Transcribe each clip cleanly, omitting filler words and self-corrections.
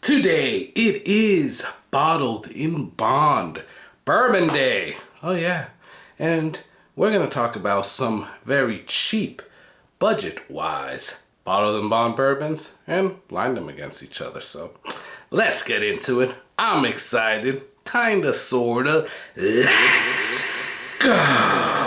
Today it is Bottled in Bond Bourbon Day. Oh yeah, and we're gonna talk about some very cheap, budget-wise Bottled in Bond bourbons and blind them against each other. So let's get into it. I'm excited, kinda, sorta. Let's go.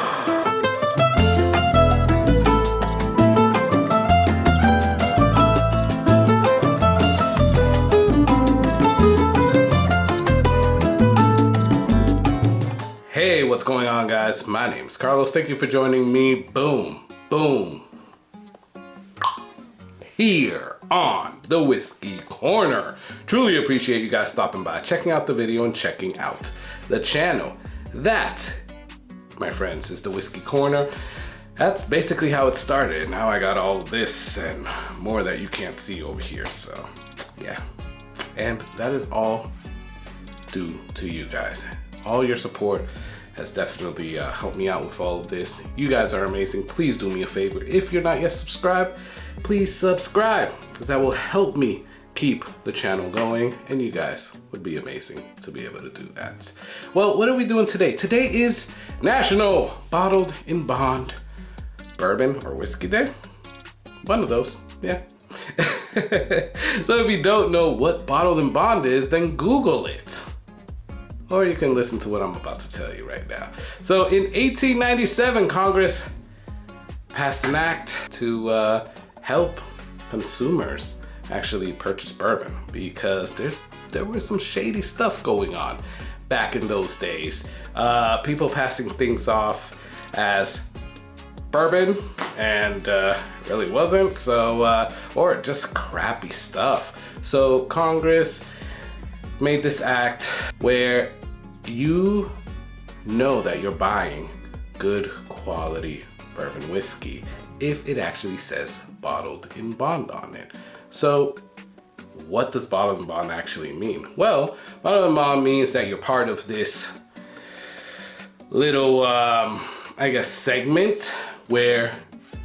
Hey, what's going on, guys? My name is Carlos. Thank you for joining me. Boom, boom. Here on the Whiskey Corner. Truly appreciate you guys stopping by, checking out the video, and checking out the channel. That, my friends, is the Whiskey Corner. That's basically how it started. Now I got all of this and more that you can't see over here. So, yeah. And that is all due to you guys. All your support has definitely helped me out with all of this. You guys are amazing. Please do me a favor. If you're not yet subscribed, please subscribe, because that will help me keep the channel going, and you guys would be amazing to be able to do that. Well, what are we doing today? Today is National Bottled in Bond Bourbon or Whiskey Day. One of those, yeah. So if you don't know what Bottled in Bond is, then Google it. Or you can listen to what I'm about to tell you right now. So in 1897, Congress passed an act to help consumers actually purchase bourbon, because there was some shady stuff going on back in those days. People passing things off as bourbon and really wasn't, so or just crappy stuff. So Congress made this act where you know that you're buying good quality bourbon whiskey if it actually says Bottled in Bond on it. So what does Bottled in Bond actually mean? Well, Bottled in Bond means that you're part of this little, I guess, segment where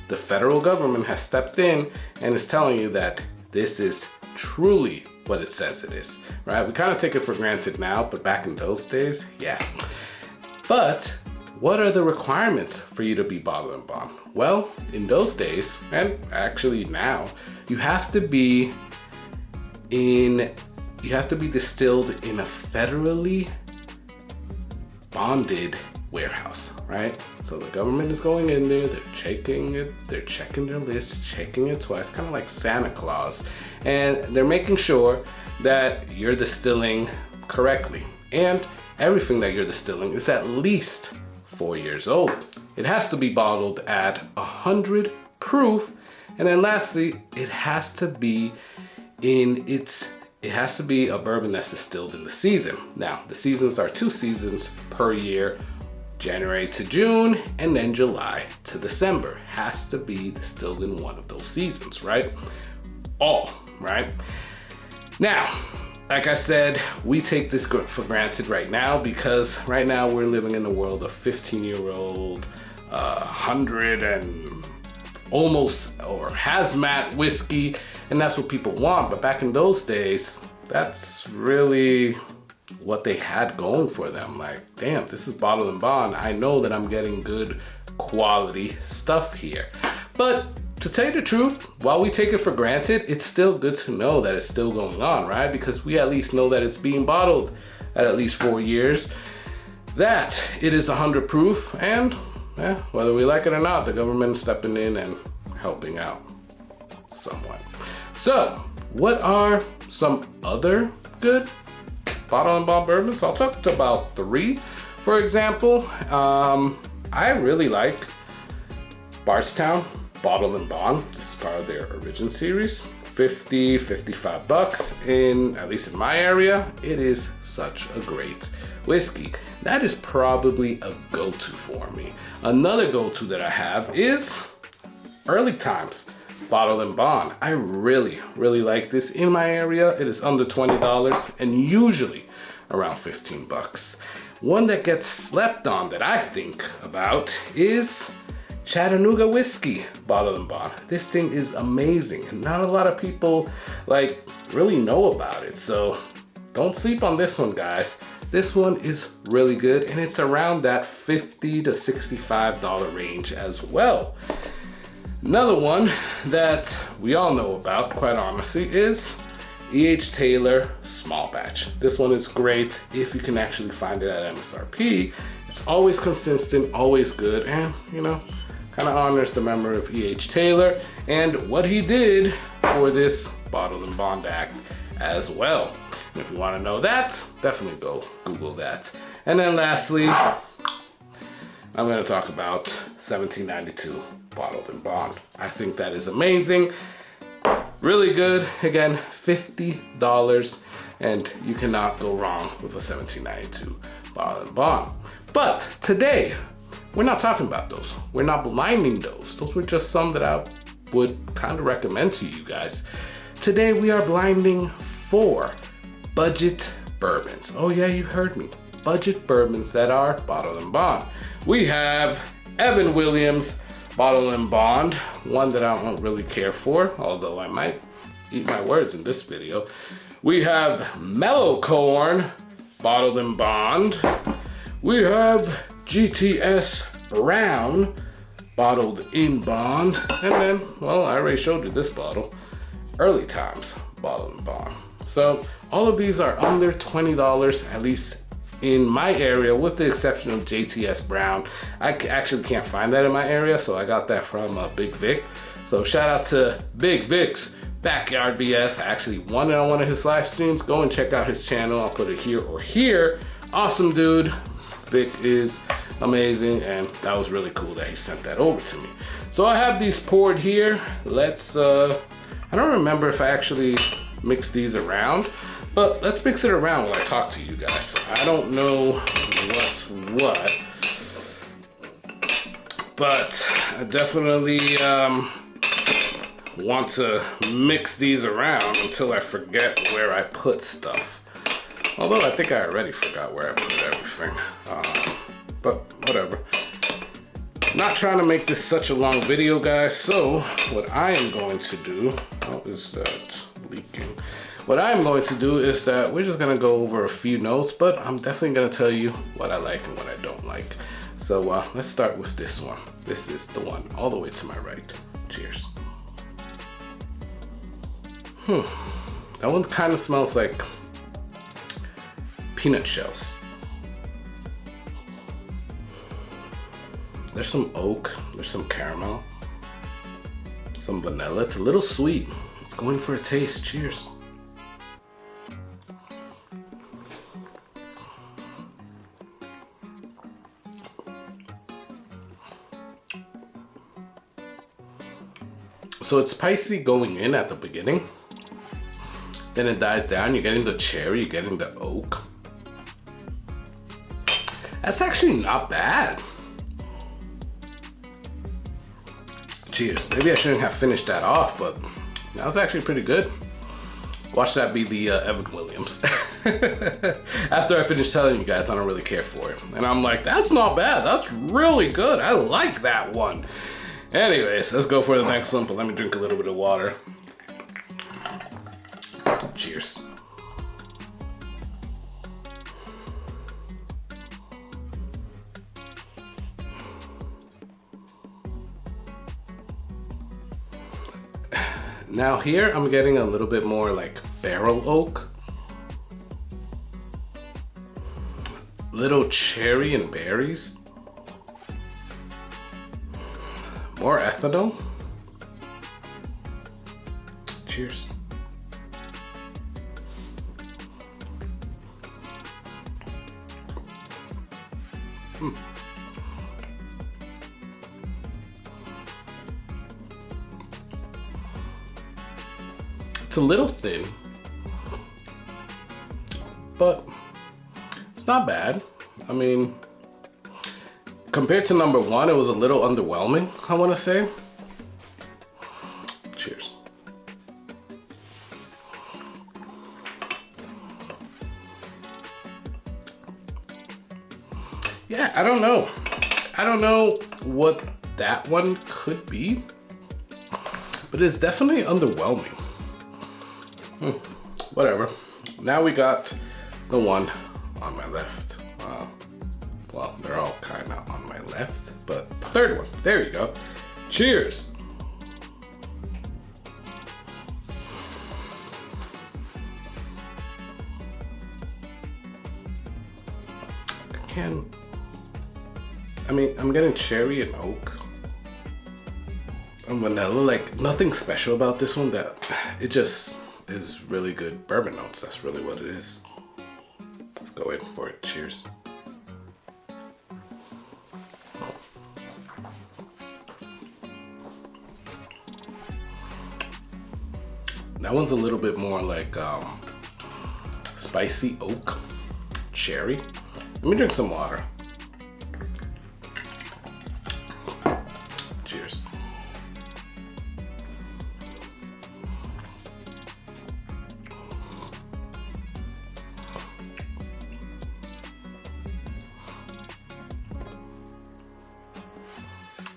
the federal government has stepped in and is telling you that this is truly what it says it is, right? We kind of take it for granted now, but back in those days, yeah. But what are the requirements for you to be Bottled in Bond? Well, in those days, and actually now, you have to be distilled in a federally bonded warehouse, right? So the government is going in there, they're checking it, they're checking their list, checking it twice, kind of like Santa Claus, and they're making sure that you're distilling correctly. And everything that you're distilling is at least 4 years old. It has to be bottled at 100 proof, and then lastly, it has to be a bourbon that's distilled in the season. Now, the seasons are 2 seasons per year. January to June, and then July to December. Has to be distilled in one of those seasons, right? All, right? Now, like I said, we take this for granted right now, because right now we're living in the world of 15-year-old, 100 and almost, or hazmat whiskey, and that's what people want. But back in those days, that's really what they had going for them. Like, damn, this is Bottled in Bond. I know that I'm getting good quality stuff here. But to tell you the truth, while we take it for granted, it's still good to know that it's still going on, right? Because we at least know that it's being bottled at least 4 years, that it is 100 proof, and whether we like it or not, the government is stepping in and helping out somewhat. So what are some other good Bottled in Bond bourbons? I'll talk about 3. For example, I really like Bardstown Bottled in Bond. This is part of their Origin series. $55 in, at least in my area. It is such a great whiskey. That is probably a go-to for me. Another go-to that I have is Early Times Bottled in Bond. I really, really like this in my area. It is under $20 and usually around $15. One that gets slept on that I think about is Chattanooga whiskey bottled and bond. This thing is amazing, and not a lot of people like really know about it. So don't sleep on this one, guys. This one is really good, and it's around that $50 to $65 range as well. Another one that we all know about, quite honestly, is E.H. Taylor Small Batch. This one is great if you can actually find it at MSRP. It's always consistent, always good, and you know, kind of honors the memory of E.H. Taylor and what he did for this Bottled and Bond Act as well. And if you want to know that, definitely go Google that. And then lastly, I'm going to talk about 1792 Bottled and Bond. I think that is amazing. Really good. Again, $50, and you cannot go wrong with a 1792 Bottled and Bond. But today, we're not talking about those. We're not blinding those. Those were just some that I would kind of recommend to you guys. Today, we are blinding 4 budget bourbons. Oh yeah, you heard me. Budget bourbons that are Bottled and Bond. We have Evan Williams Bottled and Bond, one that I don't really care for, although I might eat my words in this video. We have Mellow Corn Bottled and Bond. We have GTS Brown Bottled in Bond. And then, well, I already showed you this bottle, Early Times Bottled and Bond. So all of these are under $20, at least in my area, with the exception of JTS Brown. I actually can't find that in my area, so I got that from Big Vic. So shout out to Big Vic's Backyard BS. I actually won it on one of his live streams. Go and check out his channel. I'll put it here or here. Awesome dude. Vic is amazing, and that was really cool that he sent that over to me. So I have these poured here. Let's, I don't remember if I actually mixed these around, but let's mix it around while I talk to you guys. I don't know what's what, but I definitely want to mix these around until I forget where I put stuff. Although I think I already forgot where I put everything, but whatever. Not trying to make this such a long video, guys, so what I am going to do, how is that leaking? What I'm going to do is that we're just gonna go over a few notes, but I'm definitely gonna tell you what I like and what I don't like. So let's start with this one. This is the one all the way to my right. Cheers. That one kind of smells like peanut shells. There's some oak, there's some caramel, some vanilla. It's a little sweet. It's going for a taste. Cheers. So it's spicy going in at the beginning, then it dies down. You're getting the cherry, you're getting the oak. That's actually not bad. Cheers. Maybe I shouldn't have finished that off, but that was actually pretty good. Watch that be the Evan Williams. After I finish telling you guys I don't really care for it. And I'm like, that's not bad. That's really good. I like that one. Anyways, let's go for the next one, but let me drink a little bit of water. Cheers. Now here I'm getting a little bit more like barrel oak. Little cherry and berries. More ethanol. Cheers. It's a little thin, but it's not bad. I mean, compared to number one, it was a little underwhelming, I want to say. Cheers. Yeah, I don't know. I don't know what that one could be, but it's definitely underwhelming. Whatever. Now we got the one on my left. Well, they're all kind of on my left, but the third one. There you go. Cheers. I'm getting cherry and oak and vanilla. Like, nothing special about this one. That it just is really good bourbon notes. That's really what it is. Let's go in for it. Cheers. That one's a little bit more like spicy oak, cherry. Let me drink some water. Cheers.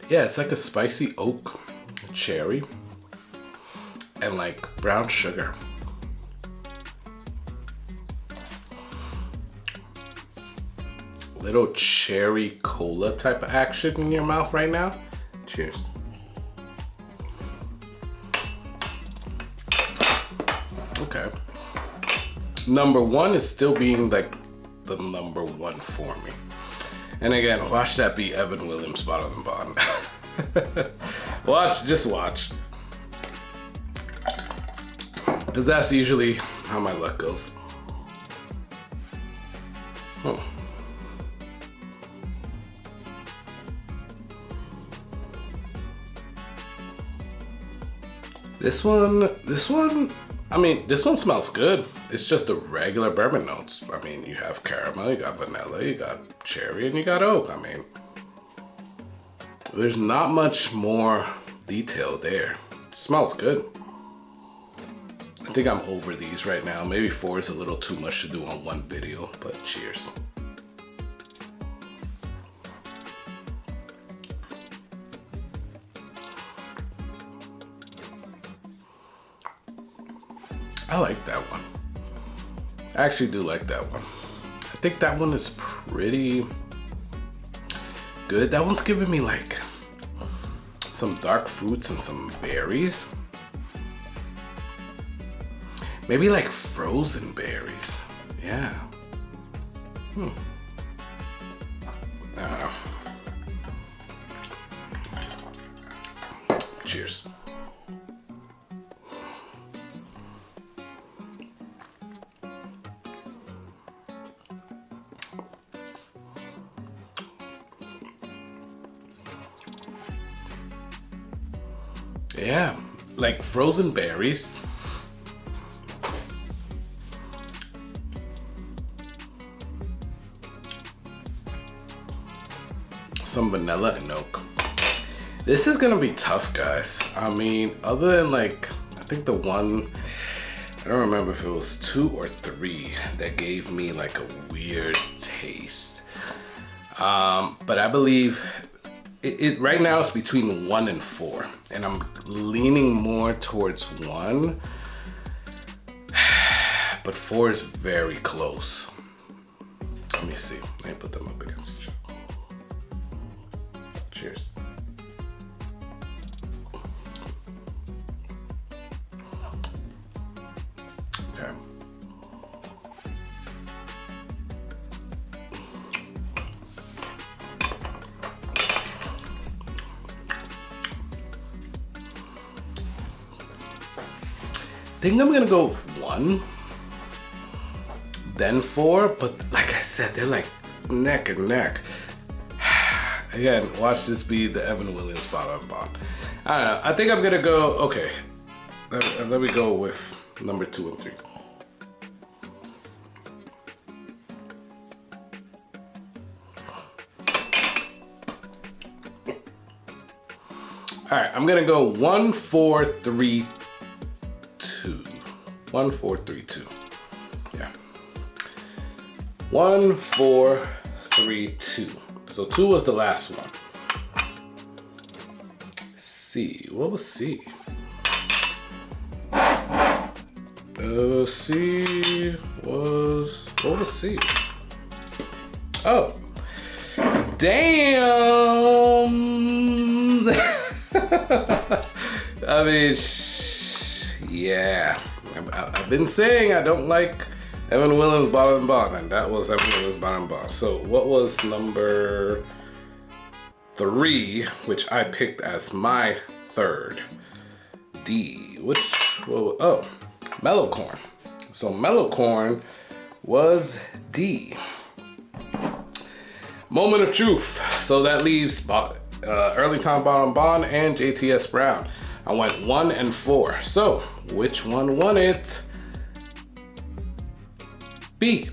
Yeah, it's like a spicy oak, cherry, and like brown sugar. Little cherry cola type of action in your mouth right now. Cheers. Okay. Number one is still being like the number one for me. And again, watch that be Evan Williams Bottle and Bond. Just watch. Because that's usually how my luck goes. Oh. This one smells good. It's just a regular bourbon notes. I mean, you have caramel, you got vanilla, you got cherry, and you got oak. I mean, there's not much more detail there. It smells good. I think I'm over these right now. Maybe 4 is a little too much to do on one video, but cheers. I like that one. I actually do like that one. I think that one is pretty good. That one's giving me like some dark fruits and some berries. Maybe like frozen berries. Yeah. I don't know. Cheers. Yeah, like frozen berries. Some vanilla and oak. This is gonna be tough, guys. I mean, other than like, I think the one, I don't remember if it was 2 or 3 that gave me like a weird taste. But I believe it right now it's between 1 and 4, and I'm leaning more towards 1, but 4 is very close. Let me see. Let me put them up against each other. Cheers. Okay. I think I'm gonna go with 1, then 4, but like I said, they're like neck and neck. Again, watch this be the Evan Williams Bottle and Bond. I don't know, I think I'm gonna go, okay, let me go with number 2 and 3. All right, I'm gonna go 1, 4, 3, 2. 1, 4, 3, 2. Yeah. 1, 4, 3, 2. So 2 was the last one. C. What was C? C was, what was C? Oh, damn. I mean, yeah. I've been saying I don't like Evan Williams Bottom Bond, and that was Evan Williams Bottom Bond. So what was number 3, which I picked as my third? D, which, well, oh, Mellow Corn. So Mellow Corn was D. Moment of truth. So that leaves Early Time Bottom Bond and JTS Brown. I went 1 and 4. So which one won it? B.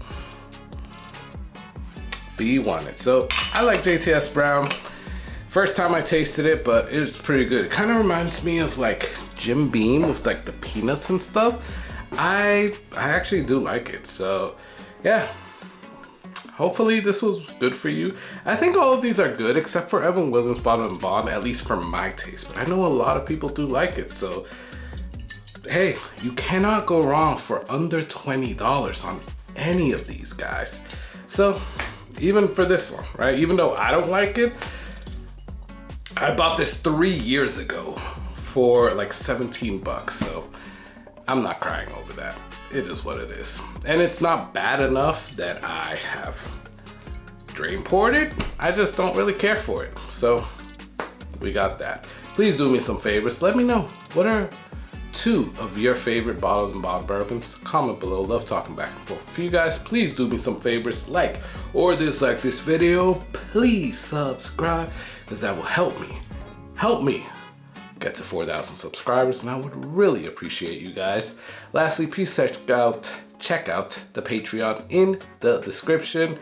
B won it. So I like JTS Brown. First time I tasted it, but it was pretty good. It kind of reminds me of like Jim Beam with like the peanuts and stuff. I actually do like it. So yeah, hopefully this was good for you. I think all of these are good except for Evan Williams Bottom Bond, at least for my taste. But I know a lot of people do like it. So hey, you cannot go wrong for under $20 on any of these guys. So even for this one, right? Even though I don't like it, I bought this 3 years ago for like 17 bucks. So I'm not crying over that. It is what it is. And it's not bad enough that I have drain poured it. I just don't really care for it. So we got that. Please do me some favors. Let me know, what are 2 of your favorite Bottled and Bond bourbons? Comment below. Love talking back and forth. For you guys, please do me some favors. Like or dislike this video. Please subscribe, because that will help me get to 4,000 subscribers, and I would really appreciate you guys. Lastly, please check out the Patreon in the description.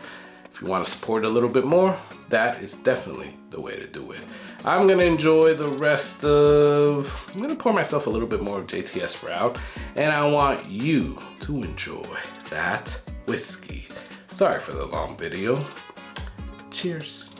If you want to support a little bit more, that is definitely the way to do it. I'm gonna enjoy the rest of, I'm gonna pour myself a little bit more of JTS Brown, and I want you to enjoy that whiskey. Sorry for the long video. Cheers.